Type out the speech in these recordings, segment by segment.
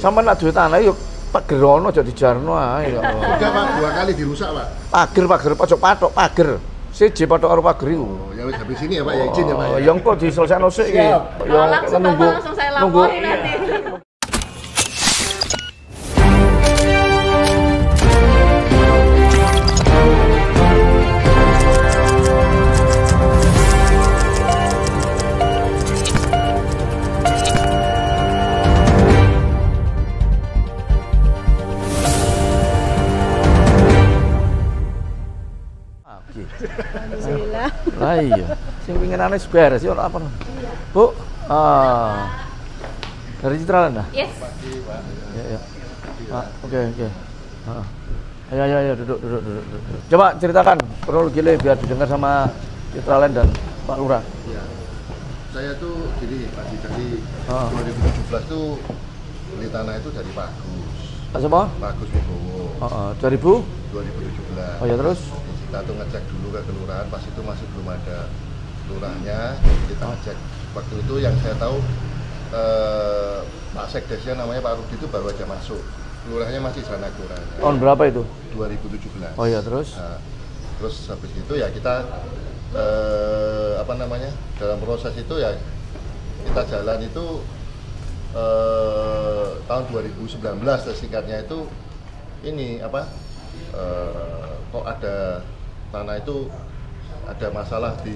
Sampai nak duit tanah yuk pager ono aja dijarno ae. Sudah Pak, 2 kali dirusak Pak. Pager pojok patok pager. Siji patok karo pager iku. Oh, ya wis habis ini ya Pak, ya izin ya Pak. Oh, yang kok diselesaino sik iki. Yang nunggu. Langsung saya laporin nanti. Alhamdulillah. Lah iya. Sing pinginane beres ya ora apa. Bu. Dari Citraland dah? Yes. Ya, ya. Oke. Ayo, duduk. Coba ceritakan kronologinya biar didengar sama Citraland dan Pak Lurah. Ya. Saya tuh gini, Pak dari 2017 tuh beli tanah itu dari Pak Agus. Siapa? Pak Agus Wibowo. 2017. Oh ya terus? Kita tuh ngecek dulu ke kelurahan, pas itu masih belum ada lurahnya, kita ngecek. Waktu itu yang saya tahu Pak Sekdesnya namanya Pak Rudi itu baru aja masuk. Lurahnya masih sana kelurahannya. Tahun berapa itu? 2017. Oh ya terus? Nah, terus habis itu ya kita dalam proses itu ya kita jalan itu tahun 2019 singkatnya itu ini kok ada tanah itu ada masalah di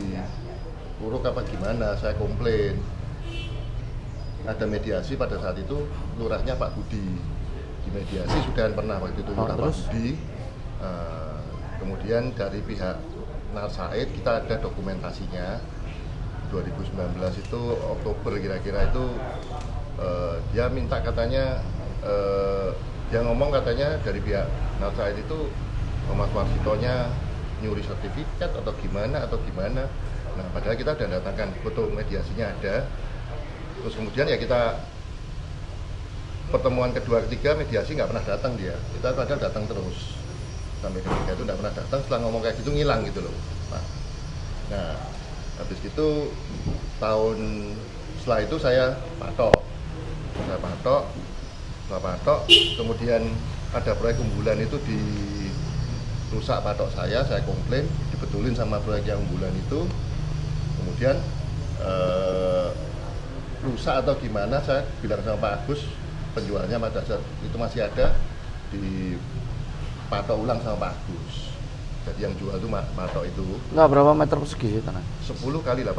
uruk apa gimana, saya komplain. Ada mediasi pada saat itu lurahnya Pak Budi. Di mediasi sudah pernah waktu itu lurah Pak Budi. Kemudian dari pihak Nar Said kita ada dokumentasinya. 2019 itu Oktober kira-kira itu dia minta katanya dia ngomong katanya dari pihak Nar Said itu Mas Warsitonya nyuri sertifikat atau gimana. Nah padahal kita udah datangkan foto mediasinya ada. Terus kemudian ya kita pertemuan kedua ketiga mediasi nggak pernah datang dia. Kita padahal datang terus sampai ketiga itu nggak pernah datang. Setelah ngomong kayak gitu ngilang gitu loh Pak. Nah habis itu setelah itu saya patok, kemudian ada proyek unggulan itu rusak patok saya komplain, dibetulin sama proyek yang unggulan itu. Kemudian rusak atau gimana, saya bilang sama Pak Agus, penjualnya pada saat itu masih ada, dipatok ulang sama Pak Agus. Jadi yang jual itu patok itu. Nggak berapa meter persegi sih tanah? 10 kali 18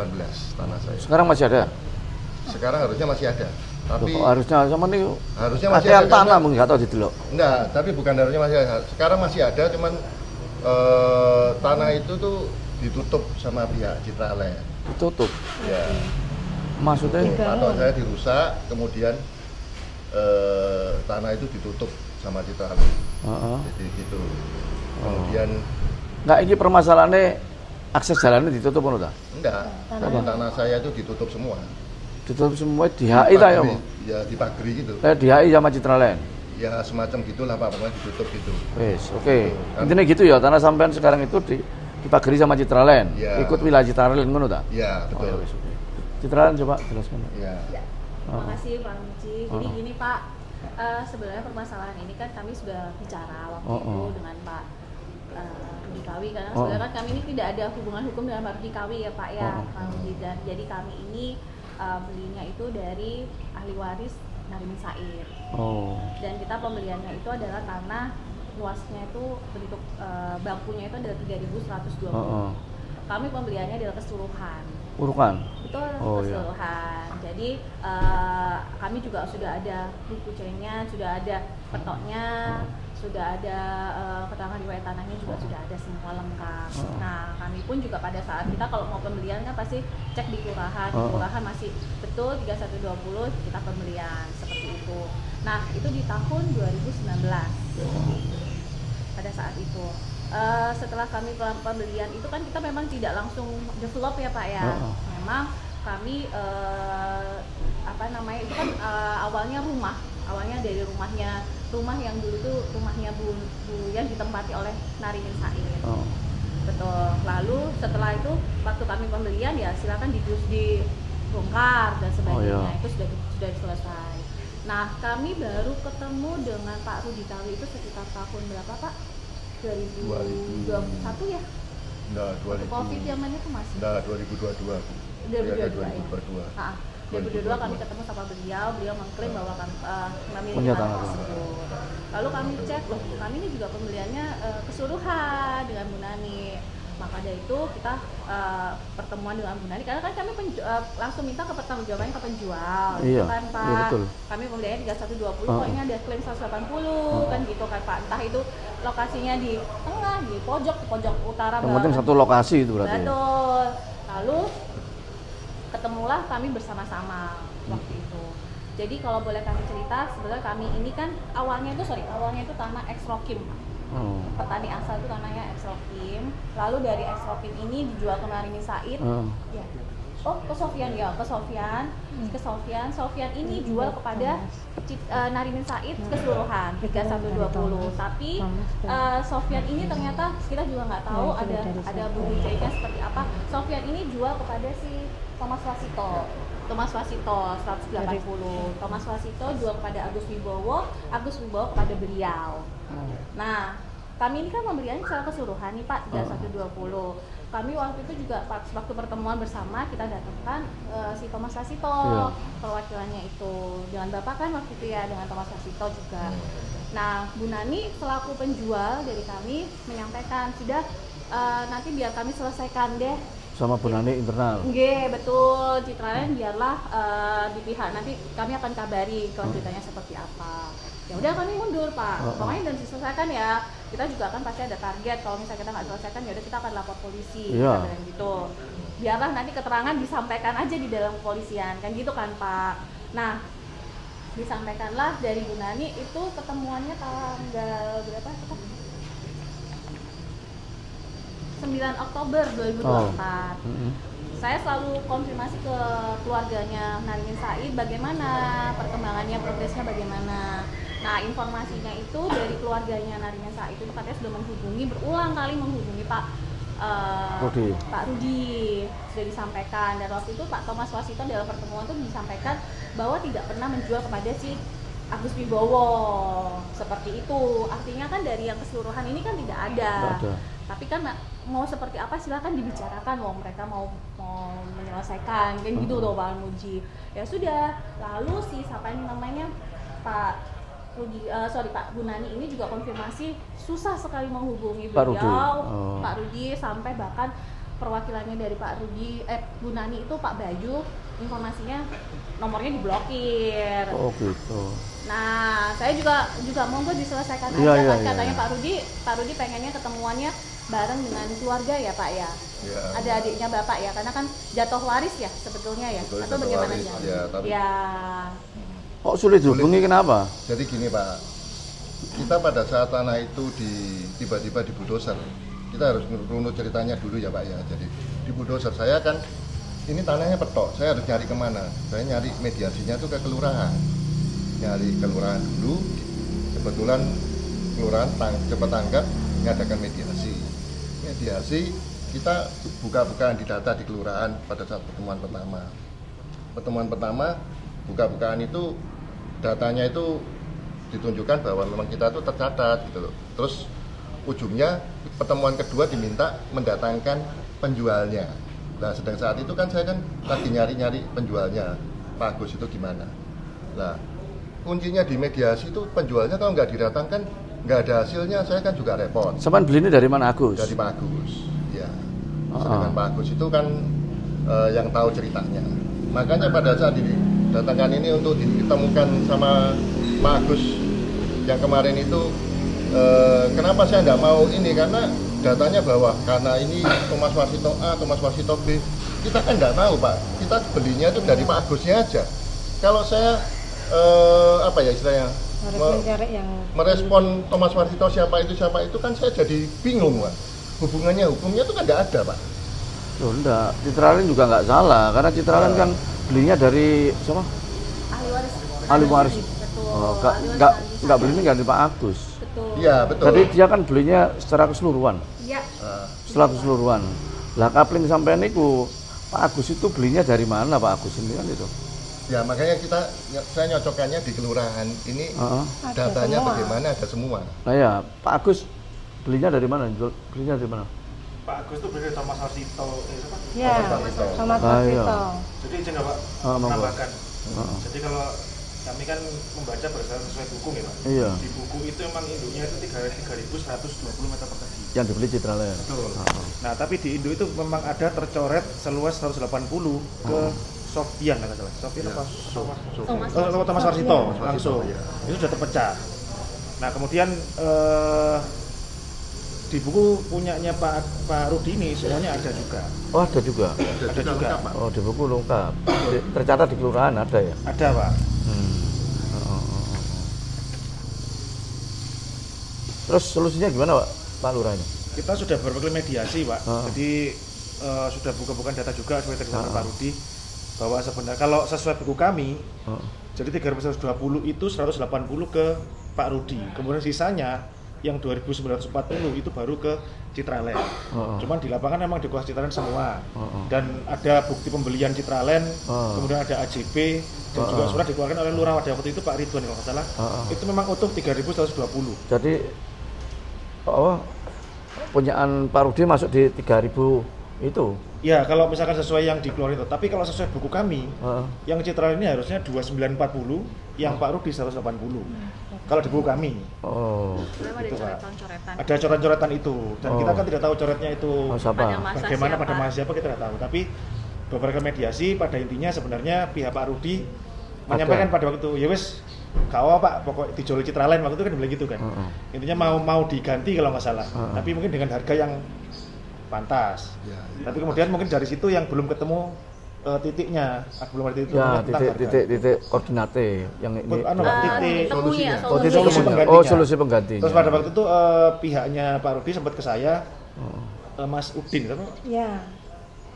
tanah saya. Sekarang masih ada? Sekarang harusnya masih ada. Tapi harusnya sama nih. Harusnya masih ada. Tanah mungkin nggak tahu didelok. Enggak, tapi bukan harusnya masih ada. Sekarang masih ada, cuman tanah itu tuh ditutup sama pihak Citraland. Ditutup? Ya. Maksudnya? Patok saya dirusak, kemudian tanah itu ditutup sama Citraland. Jadi gitu. Kemudian nggak, ini permasalahannya akses jalannya ditutup kan udah? Enggak, tanah saya itu ditutup semua. Ditutup semua di HI tak ya? Ya di pagri gitu. Di HI sama Citraland? Ya semacam gitulah Pak, pokoknya ditutup gitu. Wes, oke. Intinya gitu ya, tanah sampean sekarang itu di pagri sama Citraland. Ya. Ikut wilayah Citraland ngono ta? Iya, betul. Oh, ya, okay. Citraland coba jelaskan. Iya. Terima kasih Pak Muci. Jadi gini Pak, sebenarnya permasalahan ini kan kami sudah bicara waktu itu dengan Pak Rudi Kawi, karena sebenarnya kan kami ini tidak ada hubungan hukum dengan Pak Rudi Kawi ya Pak ya. Dan jadi kami ini belinya itu dari ahli waris Narimin Said. Dan kita pembeliannya itu adalah tanah luasnya itu bentuk bangkunya itu adalah 3.120. Kami pembeliannya adalah keseluruhan. Urukan? Betul, keseluruhan. Iya. Jadi kami juga sudah ada buku C-nya, sudah ada petoknya, sudah ada keterangan riwayat tanahnya juga sudah ada semua lengkap. Nah, kami pun juga pada saat kita kalau mau pembelian kan pasti cek di kelurahan. Kelurahan masih betul 3120 kita pembelian seperti itu. Nah, itu di tahun 2019. Pada saat itu. Setelah kami pembelian itu kan kita memang tidak langsung develop ya Pak ya. Memang kami itu kan awalnya dari rumah yang dulu tuh rumahnya Bu yang ditempati oleh Narimin Said. Betul. Lalu setelah itu waktu kami pembelian ya silakan dibongkar dan sebagainya. Itu sudah selesai. Nah, kami baru ketemu dengan Pak Rudi Tawi itu sekitar tahun berapa Pak? 2021 ya? Enggak, Waktu Covid zaman itu masih? Enggak, 2022. 2022 ya? 2022. Nah, 2022 kami ketemu sama beliau mengklaim bahwa kami punya tanah tanah tersebut. Lalu kami cek, loh kami ini juga pembeliannya keseluruhan dengan Bu Nani. Maka dari itu kita pertemuan dengan Bu Nani, karena kan kami langsung minta ke pertanggungjawaban ke penjual, Iya, gitu kan Pak. iya betul. Kami pembeliannya 3120, kok ini ada klaim 180 kan gitu kan Pak. Entah itu lokasinya di tengah, di pojok utara. Yang penting satu lokasi itu berarti. Betul. Lalu ketemulah kami bersama-sama waktu itu. Jadi kalau boleh kami cerita, sebenarnya kami ini kan awalnya itu tanah ex-Rokim. Petani asal itu tanahnya ex-Rokim. Lalu dari ex-Rokim ini dijual ke Narini Said. Ya. Oh, ke Sofyan ya, ke Sofyan. Sofyan ini jual kepada Narini Said keseluruhan 3120. Tapi Sofyan ini ternyata kita juga nggak tahu ada bumbu jahitnya seperti apa. Sofyan ini jual kepada si Thomas Wasito 180. Thomas Wasito jual kepada Agus Wibowo kepada beliau. Nah, kami ini kan pembelian secara keseluruhan nih Pak 3120. Kami waktu itu juga waktu pertemuan bersama kita datangkan si Thomas Wasito, perwakilannya itu dengan Bapak kan waktu itu ya, dengan Thomas Wasito juga. Nah, Bu Nani selaku penjual dari kami menyampaikan sudah nanti biar kami selesaikan deh sama Bu Nani internal. Nggih, betul. Citraland biarlah di pihak nanti kami akan kabari kelanjutannya seperti apa. Ya udah kami mundur Pak. Pokoknya dan diselesaikan ya. Kita juga akan pasti ada target. Kalau misalnya kita nggak selesaikan ya udah kita akan lapor polisi. Kita bilang gitu. Biarlah nanti keterangan disampaikan aja di dalam kepolisian kan gitu kan Pak. Nah, disampaikanlah dari Bu Nani itu ketemuannya tanggal berapa? 9 Oktober 2024. Saya selalu konfirmasi ke keluarganya Narimin Said bagaimana perkembangannya, progresnya bagaimana. Nah, informasinya itu dari keluarganya Narimin Said itu katanya sudah berulang kali menghubungi Pak Rudi, sudah disampaikan. Dan waktu itu Pak Thomas Wasito dalam pertemuan itu disampaikan bahwa tidak pernah menjual kepada si Agus Wibowo seperti itu. Artinya kan dari yang keseluruhan ini kan tidak ada. Tapi kan mau seperti apa silahkan dibicarakan, mereka mau menyelesaikan kan gitu loh Pak Muji. Ya sudah, lalu si siapa ini namanya Pak Bu Nani ini juga konfirmasi susah sekali menghubungi beliau, Pak Rudi, sampai bahkan perwakilannya dari Pak Rudi, Bu Nani itu Pak Bayu, informasinya nomornya diblokir. Oh gitu. Nah, saya juga monggo diselesaikan aja kan katanya Pak Rudi pengennya ketemuannya bareng dengan keluarga ya Pak ya. Ada adiknya Bapak ya, karena kan jatuh waris ya sebetulnya ya. Betul, atau bagaimana waris, ya? Kok sulit dihubungi kenapa? Jadi gini Pak, kita pada saat tanah itu tiba-tiba di bulldozer, kita harus runut ceritanya dulu ya Pak ya. Jadi di bulldozer saya kan ini tanahnya petok, saya harus nyari kemana? Saya nyari mediasinya tuh ke kelurahan, nyari kelurahan dulu. Kebetulan kelurahan cepat tanggap mengadakan mediasi kita buka-bukaan di data di kelurahan pada saat pertemuan pertama buka-bukaan itu datanya itu ditunjukkan bahwa memang kita tuh tercatat gitu loh. Terus ujungnya pertemuan kedua diminta mendatangkan penjualnya. Nah, sedang saat itu kan saya kan lagi nyari penjualnya, Pak Agus itu gimana. Nah, kuncinya di mediasi itu penjualnya kalau nggak didatangkan, nggak ada hasilnya, saya kan juga repot. Sampai beli ini dari mana Agus? Dari Pak Agus, ya. Sedangkan Pak Agus itu kan yang tahu ceritanya. Makanya pada saat didatangkan ini untuk ditemukan sama Pak Agus yang kemarin itu, kenapa saya nggak mau ini, karena datanya bahwa karena ini Thomas Wasito A, Thomas Wasito B, kita kan nggak tahu Pak, kita belinya itu dari Pak Agusnya aja. Kalau saya apa ya istilahnya merespon Thomas Wasito siapa itu kan saya jadi bingung Pak. Hukumnya itu kan nggak ada Pak. Loh enggak, Citraland juga nggak salah, karena Citraland kan belinya dari siapa? Ahli waris. Oh, nggak belinya nggak dari Pak Agus. Iya betul. Jadi dia kan belinya secara keseluruhan. Iya. Secara keseluruhan. Lah kapling sampean itu Pak Agus itu belinya dari mana Pak Agus ini kan itu? Ya makanya saya nyocokannya di kelurahan ini datanya semua. bagaimana ada semua. Nah ya, Pak Agus belinya dari mana? Belinya dari mana? Pak Agus itu beli dari Thomas Warsito. Ya, Thomas Warsito. Jadi izin ya Pak, monggo. tambahkan. Jadi kalau kami kan membaca berdasarkan sesuai buku ya Pak. Iya. Di buku itu emang induknya itu 3.120 meter persegi. Yang dibeli Citraland. Betul. Nah tapi di induk itu memang ada tercoret seluas 180 ke Sofian nggak salah. Sofian apa? Thomas Warsito langsung. Ya. Itu sudah terpecah. Nah kemudian di buku punyanya Pak Rudi ini semuanya ada juga. Oh ada juga. Ada juga. lengkap, Pak. Oh di buku lengkap. Tercatat di kelurahan ada ya? Ada Pak. Terus solusinya gimana Pak Lurah ini? Kita sudah berbagai mediasi Pak. Jadi sudah buka-bukaan data juga sesuai tadi Pak Rudi bahwa sebenarnya kalau sesuai buku kami jadi 3.120 itu 180 ke Pak Rudi. Kemudian sisanya yang 2.940 itu baru ke Citraland. Cuman di lapangan memang dikuasai Citraland semua. Dan ada bukti pembelian Citraland, kemudian ada AJP dan juga surat dikeluarkan oleh Lurah pada waktu itu Pak Ridwan kalau nggak salah. Itu memang utuh 3.120. Jadi punyaan Pak Rudi masuk di 3.000 itu? Ya kalau misalkan sesuai yang dikeluarkan itu. Tapi kalau sesuai buku kami, yang Citraland ini harusnya 2940, yang Pak Rudi 180. Kalau di buku kami. Memang ada coretan-coretan. Ada coret-coretan itu. Dan kita kan tidak tahu coretnya itu bagaimana pada masa siapa kita tidak tahu. Tapi beberapa mediasi pada intinya sebenarnya pihak Pak Rudi menyampaikan pada waktu itu, ya wes kau Pak pokok dijual Citraland waktu itu kan bilang gitu kan. Intinya mau diganti kalau nggak salah. Tapi mungkin dengan harga yang pantas. Tapi kemudian mungkin dari situ yang belum ketemu titiknya, belum ada titik. Ya, titik koordinate yang ini. Titik solusinya. Solusi penggantinya. Terus pada waktu itu pihaknya Pak Rudi sempat ke saya, Mas Udin, kan? Ya.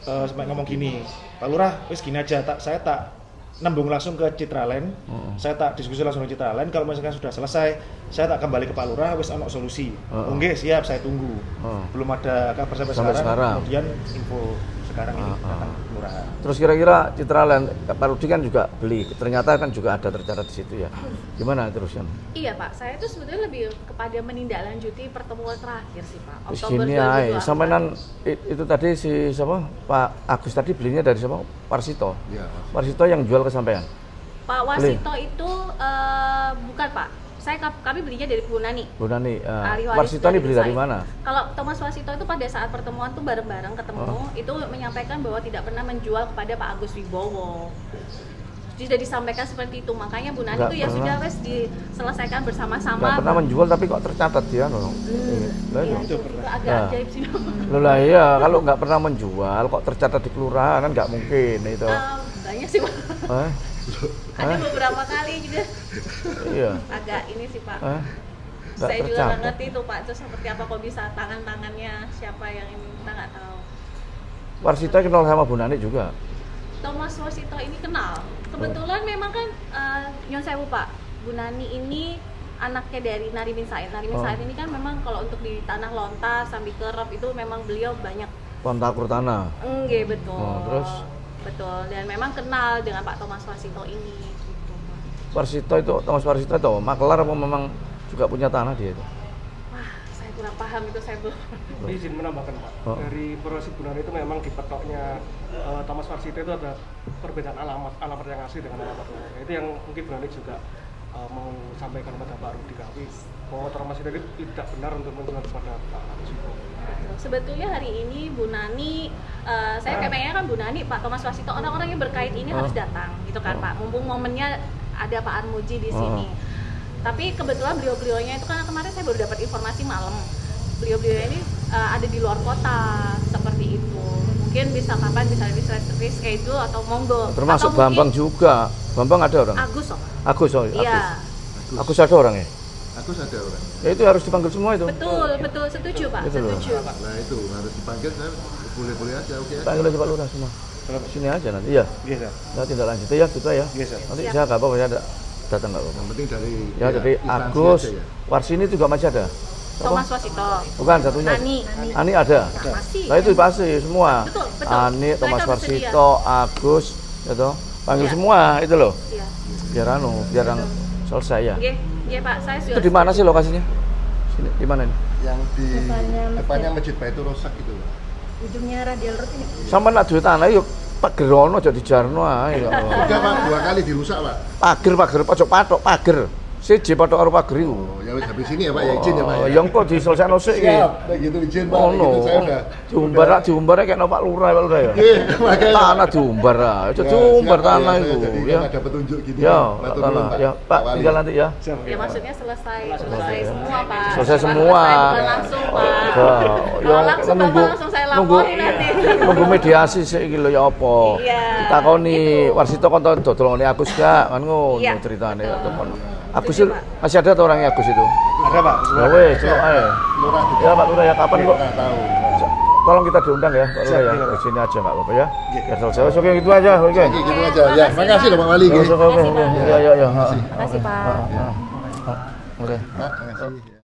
Sempat ngomong gini, Pak Lurah, wis gini aja, saya tak nembung langsung ke Citraland, saya tak diskusi langsung ke Citraland. Kalau misalkan sudah selesai, saya tak kembali ke Pak Lurah, wis ono solusi. Oke, siap, saya tunggu. Belum ada kabar sampai sekarang. Kemudian info sekarang ini datang kelurahan. Terus kira-kira Citraland Pak Rudi kan juga beli, ternyata kan juga ada tercatat di situ ya. Gimana terusnya? Iya Pak, saya itu sebetulnya lebih kepada menindaklanjuti pertemuan terakhir sih Pak. Di sini ya, sampean itu tadi si siapa? Pak Agus tadi belinya dari siapa? Warsito. Ya. Warsito yang jual ke sampean. Pak Warsito itu bukan Pak. Kami belinya dari Bu Nani. Bu Nani. Ahli waris Warsito ini beli dari saya. mana? Kalau Thomas Warsito itu pada saat pertemuan tuh bareng-bareng ketemu, itu menyampaikan bahwa tidak pernah menjual kepada Pak Agus Wibowo. Sudah disampaikan seperti itu, makanya Bu Nani itu ya sudah wes diselesaikan bersama-sama. Nggak pernah menjual tapi kok tercatat dia loh. Iya, itu agak ajaib sih. Lah iya, kalau nggak pernah menjual kok tercatat di kelurahan kan nggak mungkin itu. Banyak sih Pak. Ada beberapa kali juga. Iya. Agak ini sih Pak. Nggak Saya juga tercatat. nggak ngerti itu Pak, itu seperti apa kok bisa tangan-tangannya siapa yang ini kita nggak tahu. Warsito kenal sama Bu Nani juga. Thomas Warsito ini kenal. Kebetulan memang kan Nyon Sewu Pak, Bu Nani ini anaknya dari Narimin Said. Narimin Said ini kan memang kalau untuk di tanah lontar sambil kerap itu memang beliau banyak kontakur tanah. Enggak betul. Terus? Betul, dan memang kenal dengan Pak Thomas Warsito ini. Gitu. Warsito itu, Thomas Warsito itu makelar apa memang juga punya tanah dia itu? Wah, saya kurang paham itu, saya belum. Izin menambahkan Pak, dari Profesi Bu Nani itu memang di petoknya Thomas Warsito itu ada perbedaan alamat yang asli dengan alamat lain. Itu yang mungkin Bu Nani juga mau sampaikan kepada Pak Rudi Kawi bahwa Thomas Warsito itu tidak benar untuk menjual kepada Pak Agus. Sebetulnya hari ini Bu Nani, saya pengennya kan Bu Nani, Pak Thomas Warsito, orang-orang yang berkait ini harus datang, gitu kan Pak. Mumpung momennya ada Pak Armuji di sini. Tapi kebetulan beliau-beliaunya itu kan kemarin saya baru dapat informasi malam. Beliau-beliau ini ada di luar kota, seperti itu. Mungkin bisa kapan bisa reschedule atau monggo. Termasuk atau Bambang juga. Bambang ada orang? Agus, Agus, iya. Agus ada orang ya? Agus ada orang. Ya itu harus dipanggil semua itu. Betul, setuju Pak, Itu loh. setuju. Nah itu harus dipanggil, saya boleh-boleh aja, oke. Panggil aja Pak Lurah semua. Sini aja nanti, iya. Iya, Nah, tindak lanjut ya, gitu ya. Iya, Sir. Nanti saya nggak apa-apa, saya datang nggak apa-apa. Yang penting dari Ya, jadi instansi Agus, aja ya. Warsini juga masih ada. Thomas Warsito. Bukan satunya. Ani ada. Masih. Nah itu pasti semua. Betul. Ani, Thomas Mereka bersedia. Warsito, Agus, gitu. Panggil Ya. semua itu loh. Iya. Biar yang selesai ya. Iya Pak, saya sudah. Itu di mana sih lokasinya? Sini, di mana ini? Yang di Depannya depannya Masjid Baitur Rosak itu. Ujungnya Radial Road ini. Sama nak duit tanah yuk Pak Gerono jadi jarno ae. Sudah Pak, 2 kali dirusak Pak. Pager pojok patok pager. Siji patok karo pager iku. Oh, ya wis habis ini ya Pak, ya izin ya Pak. Oh, yang kok diselesaikan sik iki. Siap, kayak gitu izin Pak. Oh Kayak no. gitu saya udah. Diumbar kayak Pak Lurah ya. Iya, makanya. Tanah diumbar ah. Itu Ya, diumbar siap, Pak, tanah ya, itu Jadi ya. kan ada petunjuk gini. Ya, matur tanah. nuwun, Ya, Pak, Wali. tinggal nanti ya. Ya maksudnya selesai semua Pak. Selesai Bukan semua. bukan langsung Pak. Ya, Langsung nunggu Bapak langsung saya laporin nanti. nunggu mediasi sik iki lho ya apa. Iya. Ditakoni Warsito kon tau dodolane Agus gak kan ngono Iya, ceritane betul. temen. Agus Setuju, itu Pak. masih ada tuh orangnya Agus itu. Ada Pak. Ya wes, celok ae. Lurah juga. Ya Pak Lurah ya kapan kok? Nggak tahu. Tolong kita diundang ya Pak Lurah ya. Siap, Ke sini aja enggak apa-apa ya. Iya. Ya selesai. Oke gitu aja, oke. Oke, gitu aja. Ya, makasih loh Pak Wali. Oke, oke. Ya ya ya. Terima kasih Pak. Oke. Pak, makasih.